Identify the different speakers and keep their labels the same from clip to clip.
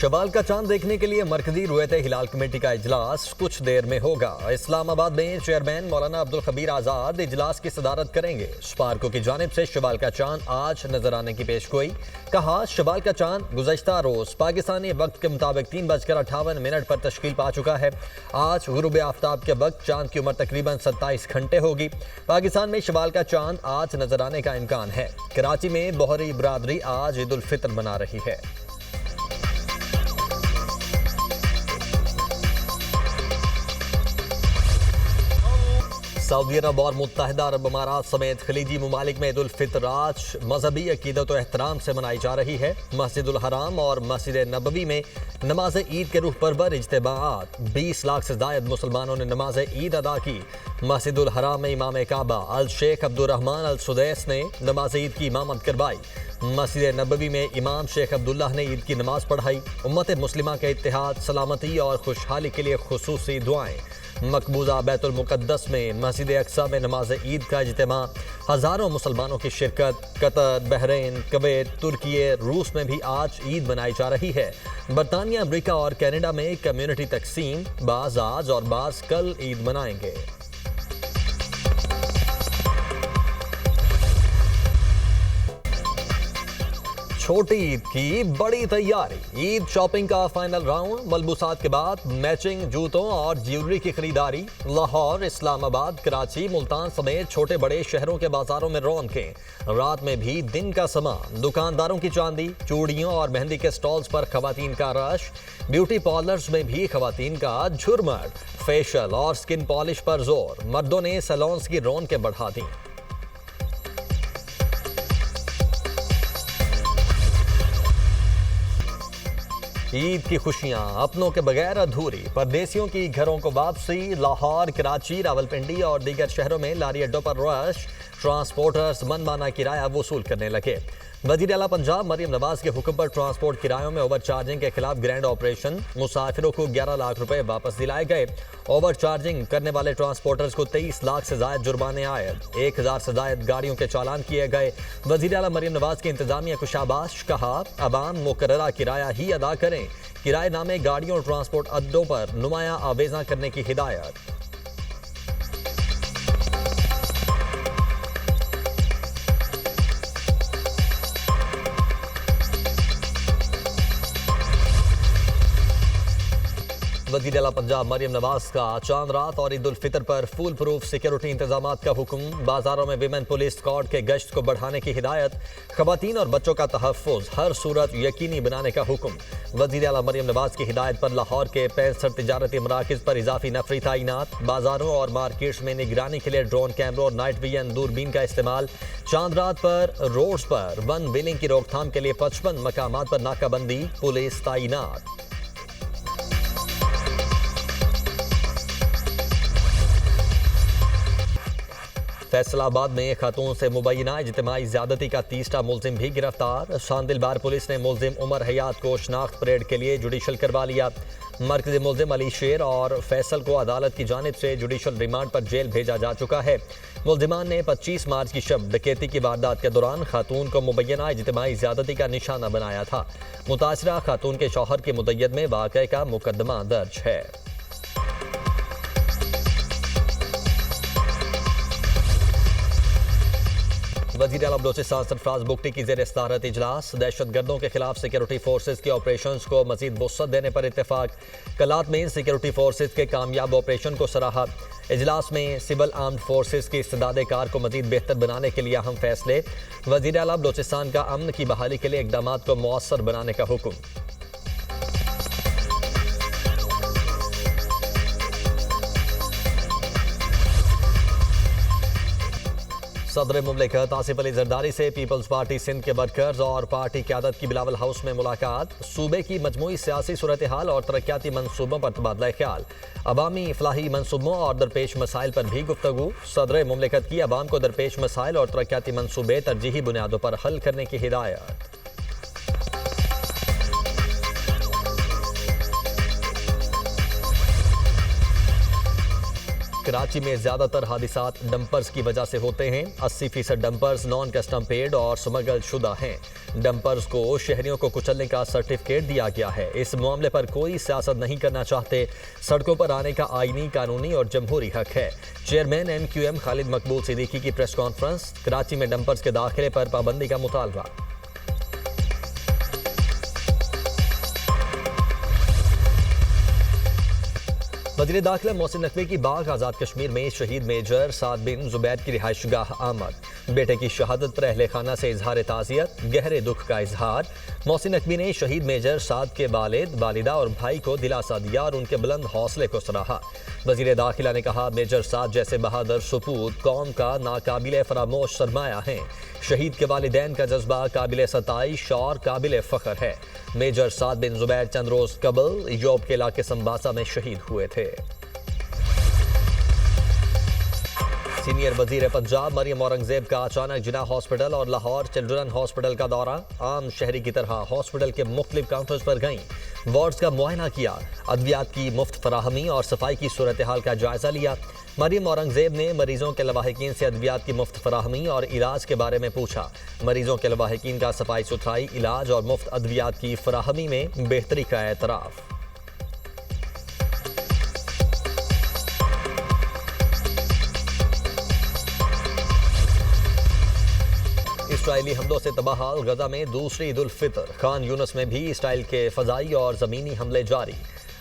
Speaker 1: शवाल का चांद देखने के लिए मरकजी रुयत हिलाल कमेटी का इजलास कुछ देर में होगा। इस्लामाबाद में चेयरमैन मौलाना अब्दुल खबीर आजाद इजलास की सदारत करेंगे। स्पार्को की जानिब से शवाल का चांद आज नजर आने की पेशगोई। कहा, शवाल का चांद गुज़श्ता रोज पाकिस्तानी वक्त के मुताबिक 3:58 पर तश्कील पा चुका है। आज गुरूब आफ्ताब के वक्त चांद की उम्र तकरीबन 27 घंटे होगी। पाकिस्तान में शवाल का चांद आज नजर आने का इम्कान है। कराची में बोहरी बरादरी आज ईद उल फितर मना रही है। सऊदी अरब और मुत्तहिदा अरब अमारात समेत खलीजी ममालिक में ईद उल फितर आज मजहबी अकीदत और एहतराम से मनाई जा रही है। मस्जिदुल हराम और मस्जिद नबवी में नमाज ईद के रूह परवर इज्तिमाआत 20 लाख से ज़ायद मुसलमानों ने नमाज ईद अदा की। मस्जिदुल हराम में इमाम काबा अल शेख अब्दुर्रहमान अल सुदैस ने नमाज ईद की इमामत करवाई। मस्जिद नबवी में इमाम शेख अब्दुल्लाह ने ईद की नमाज पढ़ाई। उम्मत मुस्लिमा के इत्तेहाद, सलामती और खुशहाली के लिए खुसूसी दुआएं। मकबूजा बैतुल मुक़द्दस में मस्जिद अक्सा में नमाज ईद का इज्तिमा, हज़ारों मुसलमानों की शिरकत। कतर, बहरीन, कुवैत, तुर्की, रूस में भी आज ईद मनाई जा रही है। बरतानिया, अमरीका और कनाडा में कम्युनिटी तकसीम, बाज़ आज और बाज़ कल ईद मनाएंगे। छोटी ईद की बड़ी तैयारी। ईद शॉपिंग का फाइनल राउंड। मलबूसात के बाद मैचिंग जूतों और ज्वेलरी की खरीदारी। लाहौर, इस्लामाबाद, कराची, मुल्तान समेत छोटे बड़े शहरों के बाजारों में रौनकें। रात में भी दिन का सामान। दुकानदारों की चांदी, चूड़ियों और मेहंदी के स्टॉल्स पर खवातीन का रश। ब्यूटी पार्लर्स में भी खवातीन का झुरमट। फेशियल और स्किन पॉलिश पर जोर। मर्दों ने सैलून्स की रौनकें बढ़ा दी। ईद की खुशियां अपनों के बगैर अधूरी। परदेसियों की घरों को वापसी। लाहौर, कराची, रावलपिंडी और दीगर शहरों में लारी अड्डों पर रश। ट्रांसपोर्टर्स मनमाना किराया वसूल करने लगे। वज़ीर आला पंजाब मरियम नवाज के हुक्म पर ट्रांसपोर्ट किरायों में ओवर चार्जिंग के खिलाफ ग्रैंड ऑपरेशन। मुसाफिरों को 11 लाख रुपए वापस दिलाए गए। ओवर चार्जिंग करने वाले ट्रांसपोर्टर्स को 23 लाख से जायद जुर्माने आए। 1000 से जायद गाड़ियों के चालान किए गए। वज़ीर आला मरियम नवाज की इंतजामिया को शाबाश। कहा, अवाम मुकर्ररा किराया ही अदा करें। किराएनामे गाड़ियों और ट्रांसपोर्ट अड्डों पर नुमाया आवेजा करने की हिदायत। वज़ीर आला पंजाब मरियम नवाज का चांद रात और ईद उल फितर पर फुल प्रूफ सिक्योरिटी इंतजामात का हुक्म। बाजारों में विमेन पुलिस स्क्वाड के गश्त को बढ़ाने की हिदायत। खवातीन और बच्चों का तहफ़्फ़ुज़ हर सूरत यकीनी बनाने का हुक्म। वज़ीर आला मरियम नवाज की हिदायत पर लाहौर के 65 तिजारती मराकिज़ पर इजाफी नफरी तैनात। बाजारों और मार्केट्स में निगरानी के लिए ड्रोन कैमरों और नाइट विजन दूरबीन का इस्तेमाल। चांद रात पर रोड्स पर वन व्हीलिंग की रोकथाम के लिए 55 मकामात पर नाकाबंदी, पुलिस तैनात। फैसलाबाद में खातून से मुबैना इज्तिमाई ज़्यादती का तीसरा मुलजिम भी गिरफ्तार। शांदिल बार पुलिस ने मुलजिम उमर हयात को शनाख्त परेड के लिए जुडिशल करवा लिया। मरकजी मुलजिम अली शेर और फैसल को अदालत की जानिब से जुडिशल रिमांड पर जेल भेजा जा चुका है। मुलजिमान ने 25 मार्च की शब डकैती की वारदात के दौरान खातून को मुबैना इज्तिमाई ज़्यादती का निशाना बनाया था। मुतासरा खातून के शौहर की मुद्दत में वाक़े का मुकदमा दर्ज है। वज़ीर आला बलोचिस्तान सरफराज बुगटी की ज़ेर सदारत इजलास। दहशतगर्दों के खिलाफ सिक्योरिटी फोर्सेज के ऑपरेशन को मजीद वुसअत देने पर इत्तेफाक। कलात में सिक्योरिटी फोर्सेज के कामयाब ऑपरेशन को सराहा। इजलास में सिविल आर्म्ड फोर्सेज की इस्तेदाद कार को मजीद बेहतर बनाने के लिए अहम फैसले। वज़ीर आला बलोचिस्तान का अमन की बहाली के लिए इक़दाम को मौसर बनाने का हुक्म। सदर मुमलिकत आसिफ अली जरदारी से पीपल्स पार्टी सिंध के वर्कर्स और पार्टी क़यादत की बिलावल हाउस में मुलाकात। सूबे की मजमूई सियासी सूरत हाल और तरक्याती मनसूबों पर तबादला ख्याल। अवामी फलाही मनसूबों और दरपेश मसाइल पर भी गुफ्तगू। सदर मुमलिकत की अवाम को दरपेश मसाइल और तरक्याती मनसूबे तरजीही बुनियादों पर हल करने की हिदायत। कराची में ज्यादातर हादिसात डंपर्स की वजह से होते हैं। 80% डंपर्स नॉन कस्टम पेड और स्मगल शुदा हैं। डंपर्स को शहरियों को कुचलने का सर्टिफिकेट दिया गया है। इस मामले पर कोई सियासत नहीं करना चाहते। सड़कों पर आने का आईनी, कानूनी और जमहूरी हक है। चेयरमैन MQM खालिद मकबूल सिद्दीकी की प्रेस कॉन्फ्रेंस। कराची में डंपर्स के दाखिले पर पाबंदी का मुतालबा। वज़ीर दाखिला मोहसिन नकवी की बाग आज़ाद कश्मीर में शहीद मेजर साद बिन जुबैर की रिहाइशगाह आमद। बेटे की शहादत पर अहले खाना से इजहार ताज़ियत, गहरे दुख का इजहार। मोहसिन नकवी ने शहीद मेजर साद के वालिद, वालिदा और भाई को दिलासा दिया और उनके बुलंद हौसले को सराहा। वज़ीर दाखिला ने कहा, मेजर साद जैसे बहादुर सपूत कौम का नाकाबिले फरामोश सरमाया हैं। शहीद के वालिदैन का जज्बा काबिल सताइश और काबिल फ़ख्र है। मेजर साद बिन जुबैर चंद रोज़ कबल योब के इलाके संबासा में शहीद हुए थे। सीनियर वजीर पंजाब मरियम औरंगजेब का अचानक जिना हॉस्पिटल और लाहौर चिल्ड्रन हॉस्पिटल का दौरा। आम शहरी की तरह हॉस्पिटल के मुख्तलिफ काउंटर्स पर गईं, वार्ड्स का मुआयना किया, अद्वियात की मुफ्त फराहमी और सफाई की सूरत हाल का जायजा लिया। मरियम औरंगजेब ने मरीजों के लवाहिकीन से अद्वियात की मुफ्त फराहमी और इलाज के बारे में पूछा। मरीजों के लवाहिकीन का सफाई सुथराई, इलाज और मुफ्त अद्वियात की फराहमी में बेहतरी का एतराफ़। इसराइली हमलों से तबाहाल गजा में दूसरी ईद उल फितर। खान यूनस में भी इसराइल के फजाई और ज़मीनी हमले जारी।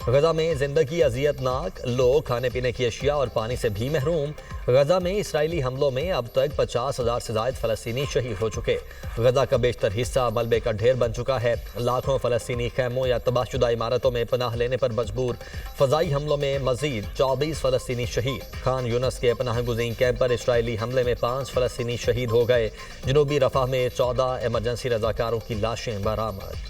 Speaker 1: गजा में जिंदगी अजियतनाक, लोग खाने पीने की अशिया और पानी से भी महरूम। गजा में इसराइली हमलों में अब तक 50,000 से ज़ायद फ़लस्तीनी शहीद हो चुके। गजा का बेशतर हिस्सा मलबे का ढेर बन चुका है। लाखों फ़लस्तीनी खैमों या तबाहशुदा इमारतों में पनाह लेने पर मजबूर। फ़जाई हमलों में मजीद 24 फ़लस्तीनी शहीद। खान यूनस के पनाह गुज़ीन कैंप पर इसराइली हमले में 5 फ़लस्तीनी शहीद हो गए। जनूबी रफ़ा में 14 एमरजेंसी रज़ाकारों की लाशें बरामद।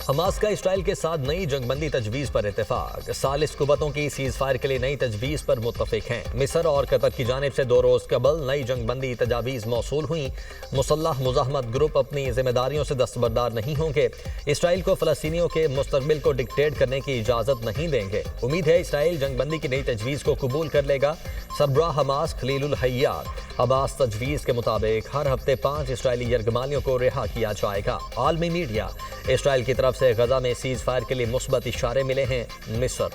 Speaker 1: हमास का इसराइल के साथ नई जंगबंदी तजवीज़ पर इत्तेफाक। सालिस कुव्वतों की सीज़ फायर के लिए नई तजवीज़ पर मुत्तफ़िक हैं। मिस्र और कतर की जानिब से 2 रोज़ कबल नई जंगबंदी तजावीज़ मौसूल हुई। मुसल्लह मुज़ाहमत ग्रुप अपनी जिम्मेदारियों से दस्तबरदार नहीं होंगे। इसराइल को फ़लस्तीनियों के मुस्तक़बिल को डिक्टेट करने की इजाज़त नहीं देंगे। उम्मीद है इसराइल जंगबंदी की नई तजवीज़ को कबूल कर लेगा। सरबराह हमास खलीलुल हय्यात, हमास तजवीज़ के मुताबिक हर हफ्ते 5 इसराइली यरगमालियों को रिहा किया जाएगा। आलमी मीडिया, इसराइल की तरफ से गजा में सीज फायर के लिए मुस्बत इशारे मिले हैं। मिस्र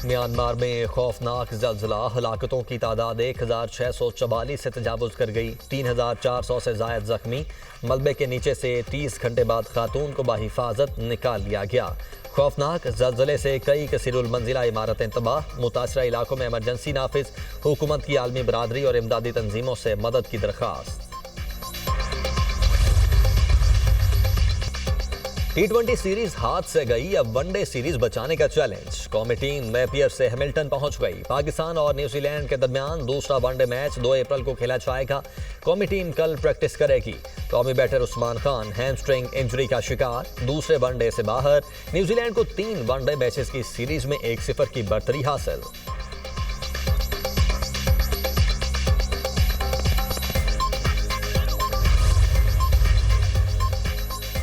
Speaker 1: म्यांमार में खौफनाक ज़लज़ला, हलाकतों की तादाद 1644 से तजावुज़ कर गई। 3400 से ज़ायद ज़ख्मी। मलबे के नीचे से 30 घंटे बाद खातून को बाहिफाजत निकाल लिया गया। खौफनाक ज़लज़ले से कई कसीरुल मंजिला इमारतें तबाह। मुतासरा इलाकों में इमरजेंसी नाफिज। हुकूमत की आलमी बरादरी और इमदादी तंजीमों से मदद की दरख्वास्त। T20 सीरीज हाथ से गई, अब वनडे सीरीज बचाने का चैलेंज। कौमी टीम नेपियर से हैमिल्टन पहुंच गई। पाकिस्तान और न्यूजीलैंड के दरमियान दूसरा वनडे मैच 2 अप्रैल को खेला जाएगा। कौमी टीम कल प्रैक्टिस करेगी। कौमी batter Usman Khan hamstring injury का शिकार, दूसरे वनडे से बाहर। न्यूजीलैंड को 3 वनडे मैचेस की सीरीज में 1-0 की बढ़तरी हासिल।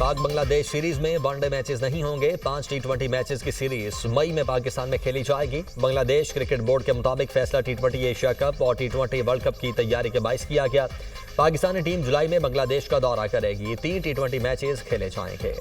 Speaker 1: पाक बांग्लादेश सीरीज में वनडे मैचेस नहीं होंगे। 5 T20 मैचेस की सीरीज मई में पाकिस्तान में खेली जाएगी। बांग्लादेश क्रिकेट बोर्ड के मुताबिक फैसला T20 एशिया कप और T20 वर्ल्ड कप की तैयारी के बाइस किया गया। पाकिस्तानी टीम जुलाई में बांग्लादेश का दौरा करेगी। 3 T20 मैचेस खेले जाएंगे।